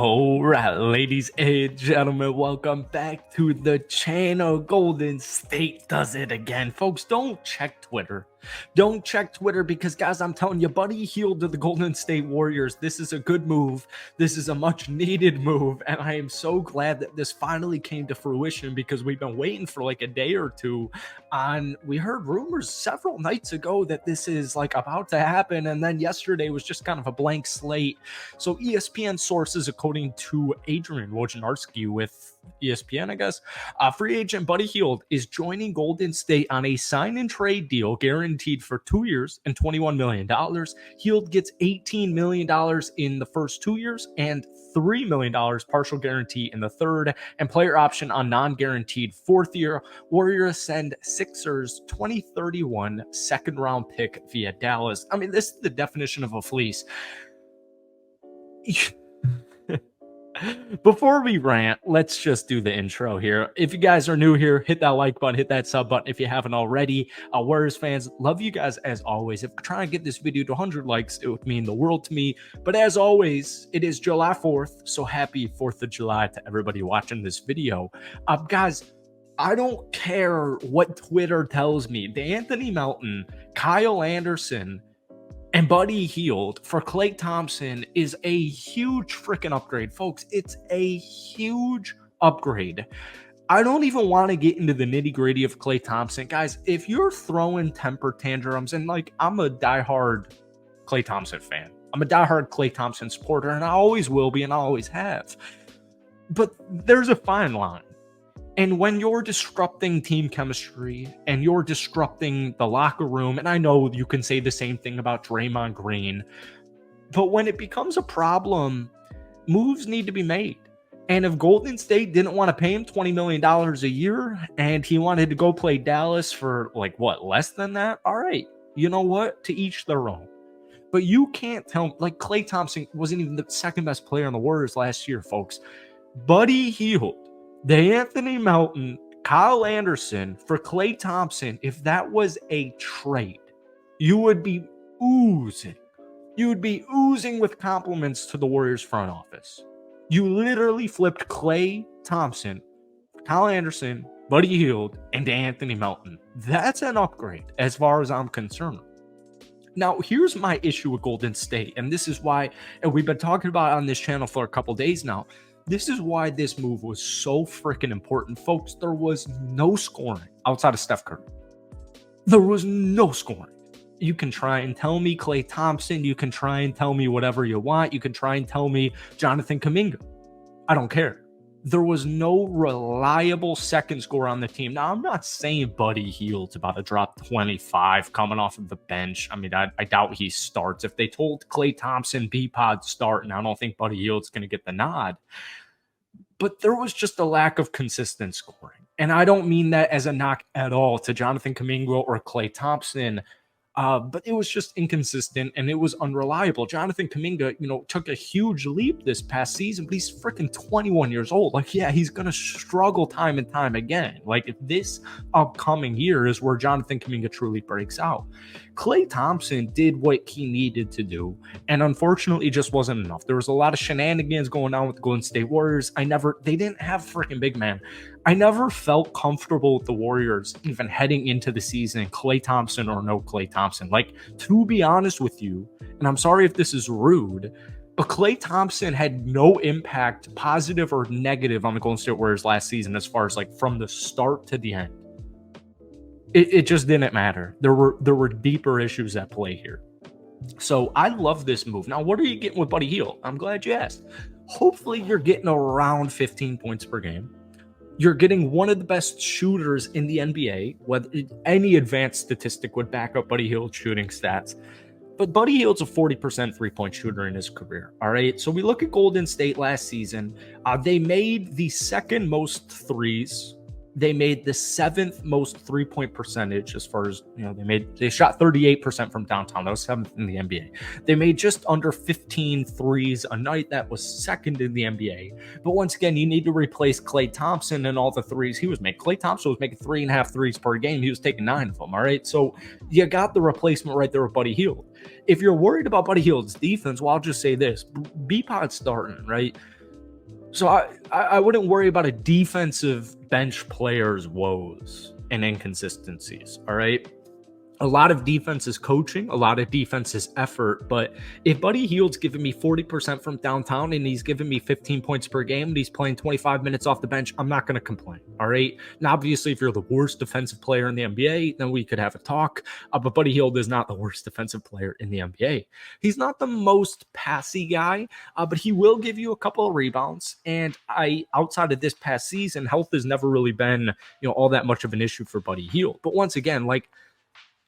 All right, ladies and gentlemen, welcome back to the channel. Golden State does it again. Folks, don't check Twitter. Don't check Twitter because, guys, I'm telling you, Buddy Hield to the Golden State Warriors. This is a good move. This is a much needed move, and I am so glad that this finally came to fruition because we've been waiting for like a day or two on. We heard rumors several nights ago that this is like about to happen, and then yesterday was just kind of a blank slate. So ESPN sources, according to Adrian Wojnarowski with ESPN, I guess, free agent Buddy Hield is joining Golden State on a sign and trade deal guaranteed for 2 years and $21 million. Hield gets $18 million in the first 2 years and $3 million partial guarantee in the third, and player option on non-guaranteed fourth year. Warriors send Sixers 2031 second round pick via Dallas. I mean, this is the definition of a fleece. Before we rant, let's just do the intro here. If you guys are new here, hit that like button, hit that sub button if you haven't already. Warriors fans, love you guys as always. If we're trying to get this video to 100 likes, it would mean the world to me. But as always, it is July 4th, so happy 4th of July to everybody watching this video. Guys, I don't care what Twitter tells me. D'Anthony Melton, Kyle Anderson, and Buddy Hield for Klay Thompson is a huge freaking upgrade, folks. It's a huge upgrade. I don't even want to get into the nitty-gritty of Klay Thompson. Guys, if you're throwing temper tantrums, and like, I'm a diehard Klay Thompson fan. I'm a diehard Klay Thompson supporter, and I always will be, and I always have. But there's a fine line. And when you're disrupting team chemistry and you're disrupting the locker room, and I know you can say the same thing about Draymond Green, but when it becomes a problem, moves need to be made. And if Golden State didn't want to pay him $20 million a year and he wanted to go play Dallas for like what, less than that? All right, you know what? To each their own. But you can't tell, like, Klay Thompson wasn't even the second best player on the Warriors last year, folks. Buddy Hield, D'Anthony Melton, Kyle Anderson for Klay Thompson, if that was a trade, you would be oozing. You would be oozing with compliments to the Warriors front office. You literally flipped Klay Thompson, Kyle Anderson, Buddy Hield, and D'Anthony Melton. That's an upgrade as far as I'm concerned. Now, here's my issue with Golden State, and this is why, and we've been talking about it on this channel for a couple days now. This is why this move was so freaking important, folks. There was no scoring outside of Steph Curry. There was no scoring. You can try and tell me Klay Thompson. You can try and tell me whatever you want. You can try and tell me Jonathan Kuminga. I don't care. There was no reliable second scorer on the team. Now, I'm not saying Buddy Hield's about to drop 25 coming off of the bench. I mean, I doubt he starts. If they told Klay Thompson B-Pod start, and I don't think Buddy Hield's going to get the nod. But there was just a lack of consistent scoring. And I don't mean that as a knock at all to Jonathan Kuminga or Klay Thompson. But it was just inconsistent and it was unreliable. Jonathan Kuminga, took a huge leap this past season, but he's freaking 21 years old. Like, yeah, he's going to struggle time and time again. Like, if this upcoming year is where Jonathan Kuminga truly breaks out. Klay Thompson did what he needed to do, and unfortunately it just wasn't enough. There was a lot of shenanigans going on with the Golden State Warriors. They didn't have freaking big man. I never felt comfortable with the Warriors even heading into the season, Klay Thompson or no Klay Thompson. Like, to be honest with you, and I'm sorry if this is rude, but Klay Thompson had no impact, positive or negative, on the Golden State Warriors last season as far as like from the start to the end. It just didn't matter. There were deeper issues at play here. So I love this move. Now, what are you getting with Buddy Hield? I'm glad you asked. Hopefully you're getting around 15 points per game. You're getting one of the best shooters in the NBA. Whether any advanced statistic would back up Buddy Hield's shooting stats. But Buddy Hield's a 40% three-point shooter in his career. All right. So we look at Golden State last season. They made the second most threes. They made the seventh most three-point percentage as far as, they shot 38% from downtown. That was seventh in the NBA. They made just under 15 threes a night. That was second in the NBA. But once again, you need to replace Klay Thompson and all the threes he was making. Klay Thompson was making 3.5 threes per game. He was taking 9 of them. All right. So you got the replacement right there with Buddy Hield. If you're worried about Buddy Hield's defense, well, I'll just say this. B-Pod starting, right? So I wouldn't worry about a defensive bench player's woes and inconsistencies. All right. A lot of defense is coaching, a lot of defense is effort. But if Buddy Hield's giving me 40% from downtown and he's giving me 15 points per game and he's playing 25 minutes off the bench, I'm not going to complain. All right. Now, obviously, if you're the worst defensive player in the NBA, then we could have a talk. But Buddy Hield is not the worst defensive player in the NBA. He's not the most passy guy, but he will give you a couple of rebounds. And outside of this past season, health has never really been, all that much of an issue for Buddy Hield. But once again,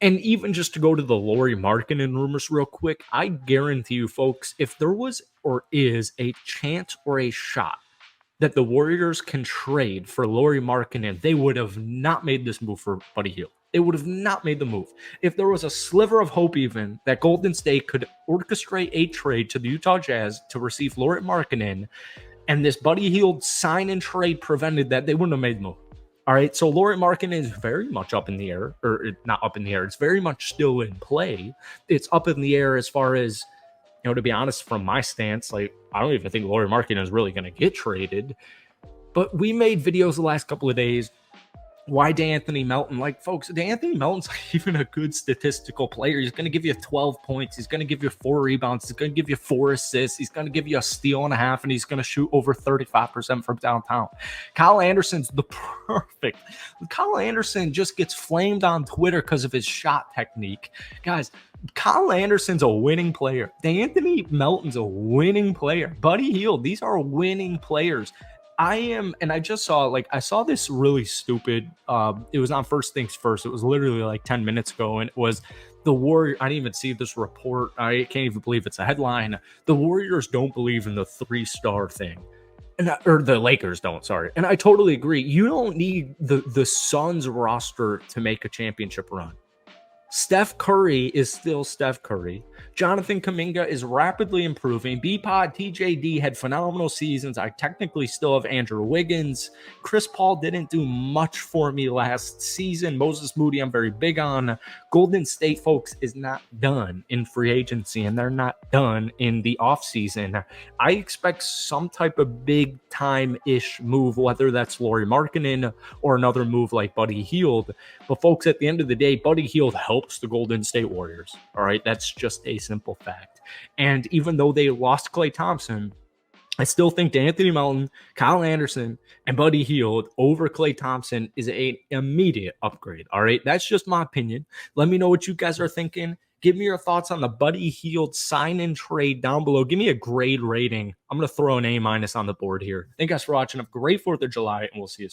and even just to go to the Lauri Markkanen rumors real quick, I guarantee you, folks, if there was or is a chance or a shot that the Warriors can trade for Lauri Markkanen, they would have not made this move for Buddy Hield. They would have not made the move. If there was a sliver of hope even that Golden State could orchestrate a trade to the Utah Jazz to receive Lauri Markkanen, and this Buddy Hield sign and trade prevented that, they wouldn't have made the move. All right, so Lauri Markkanen is very much up in the air, or not up in the air. It's very much still in play. It's up in the air as far as, to be honest, from my stance, I don't even think Lauri Markkanen is really going to get traded. But we made videos the last couple of days. Why D'Anthony Melton? Folks, D'Anthony Melton's even a good statistical player. He's going to give you 12 points. He's going to give you 4 rebounds. He's going to give you 4 assists. He's going to give you a steal and a half, and he's going to shoot over 35% from downtown. Kyle Anderson's the perfect. Kyle Anderson just gets flamed on Twitter because of his shot technique. Guys, Kyle Anderson's a winning player. D'Anthony Melton's a winning player. Buddy Hield, these are winning players. I just saw, I saw this really stupid, it was on First Things First. It was literally 10 minutes ago, and it was the Warriors. I didn't even see this report. I can't even believe it's a headline. The Warriors don't believe in the 3-star thing. Or the Lakers don't, sorry. And I totally agree. You don't need the Suns roster to make a championship run. Steph Curry is still Steph Curry. Jonathan Kuminga is rapidly improving. B-Pod, TJD had phenomenal seasons. I technically still have Andrew Wiggins. Chris Paul didn't do much for me last season. Moses Moody, I'm very big on. Golden State, folks, is not done in free agency, and they're not done in the offseason. I expect some type of big-time-ish move, whether that's Lauri Markkanen or another move like Buddy Hield. But, folks, at the end of the day, Buddy Hield helps the Golden State Warriors. All right, that's just a simple fact. And even though they lost Klay Thompson, I still think D'Anthony Melton, Kyle Anderson, and Buddy Hield over Klay Thompson is an immediate upgrade. All right, that's just my opinion. Let me know what you guys are thinking. Give me your thoughts on the Buddy Hield sign and trade down below. Give me a grade rating. I'm going to throw an A- on the board here. Thank you guys for watching. Have a great 4th of July, and we'll see you soon.